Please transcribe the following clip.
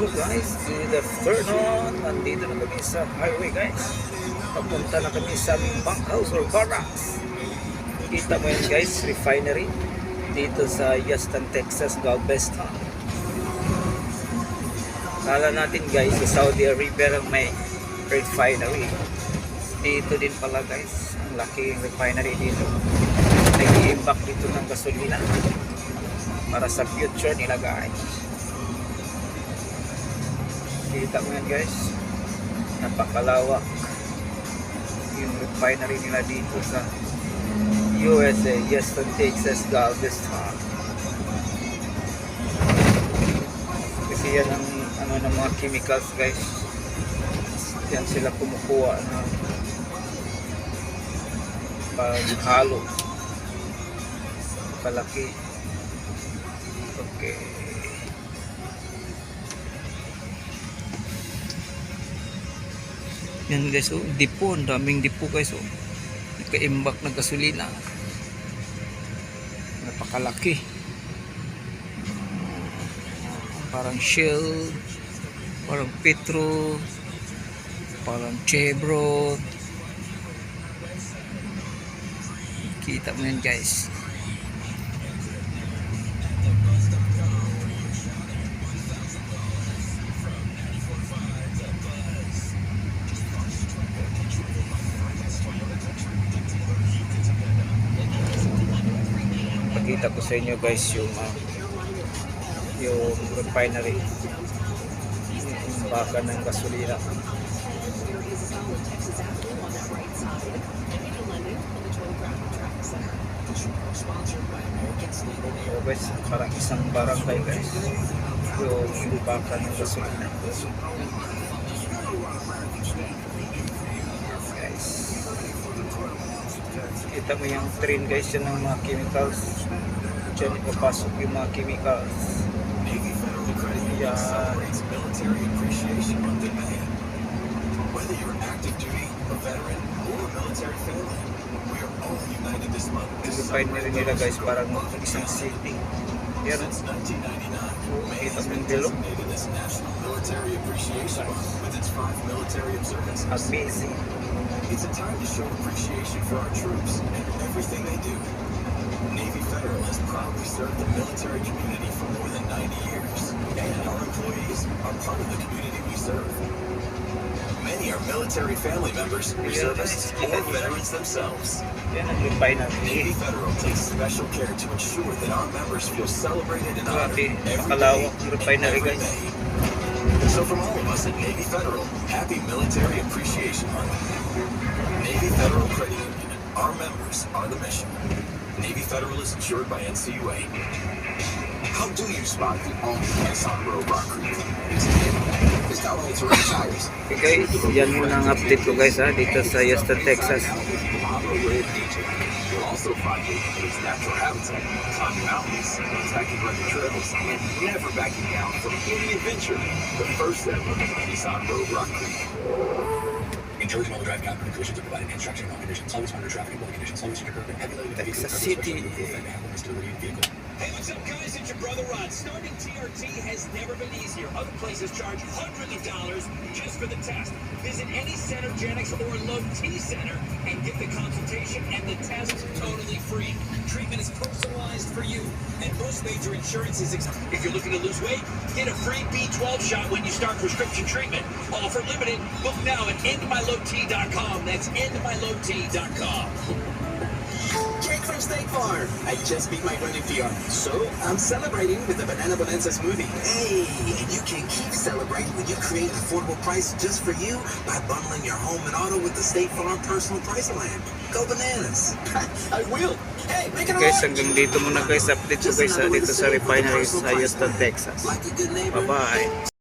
Hello guys, good afternoon. Nandito na kami sa highway guys. Papunta na kami sa aming bunkhouse or barracks. Kita mo yan guys, refinery. Dito sa Houston, Texas, Galveston. Kala natin guys, sa Saudi Arabia may refinery. Dito din pala guys, ang laking refinery dito. Nag-i-impact dito ng gasolina para sa future nila guys. Kita mo yan guys, napakalawak yung refinery nila dito sa USA, Houston, Texas, Galveston. Kasi yan ang ano ng mga chemicals guys, yan sila kumukuha ng paghalo kalaki. Okay, yan guys, oh, dipo, ang daming dipo guys, oh. Nagka-imbak ng gasolina, napakalaki, parang Shell, parang Petro, parang Chevron. Kita mo yan guys. Pakita ko sa inyo guys yung refinery, yung baka ng gasolina. So guys, parang isang barangay guys yung baka ng gasolina guys. Kita mo yung train guys, yan ng mga chemicals. Diyan ipapasok yung mga chemicals. Yan. Refinery nila guys, parang isang city. Yan. Kita mo yung bilog. Amazing. It's a time to show appreciation for our troops and everything they do. Navy Federal has proudly served the military community for more than 90 years, and our employees are part of the community we serve. Many are military family members, reservists, or veterans themselves. Navy Federal takes special care to ensure that our members feel celebrated and honored every day. So from all of us at Navy Federal, happy Military Appreciation Month. Navy Federal Credit Union. Our members are the mission. Navy Federal is insured by NCUA. How do you spot the only Nissan Rogue Rock Creek? It's got all terrain tires. Okay guys, yan muna ang update ko guys dito sa Houston, Texas. You'll also find it in its natural habitat, climbing mountains, attacking rugged trails, and never backing down from any adventure. The first ever Nissan Rogue Rock Creek. Enjoy the mobile drive guide. Conditions are provided in instruction on conditions. Always monitor traffic and weather conditions. Always use your curb and heavy loaded vehicle. Texas City. Hey, what's up, guys? It's your brother Rod. Starting TRT has never been easier. Other places charge hundreds of dollars just for the test. Visit any Centergenics or Low T Center and get the consultation and the test totally free. Treatment is personalized for you, and most major insurances. If you're looking to lose weight, get a free B12 shot when you start prescription treatment. Offer limited. Book now at endmylowt.com. That's endmylowt.com. Jake from State Farm. I just beat my running PR, so I'm celebrating with a Banana Bonanza smoothie. Hey, and you can keep celebrating when you create an affordable price just for you by bundling your home and auto with the State Farm Personal Price Plan. Go bananas. I will. Hey, make it Guys, hanggang dito muna guys, update ko guys dito sa refinery sa Houston, Texas. Bye bye.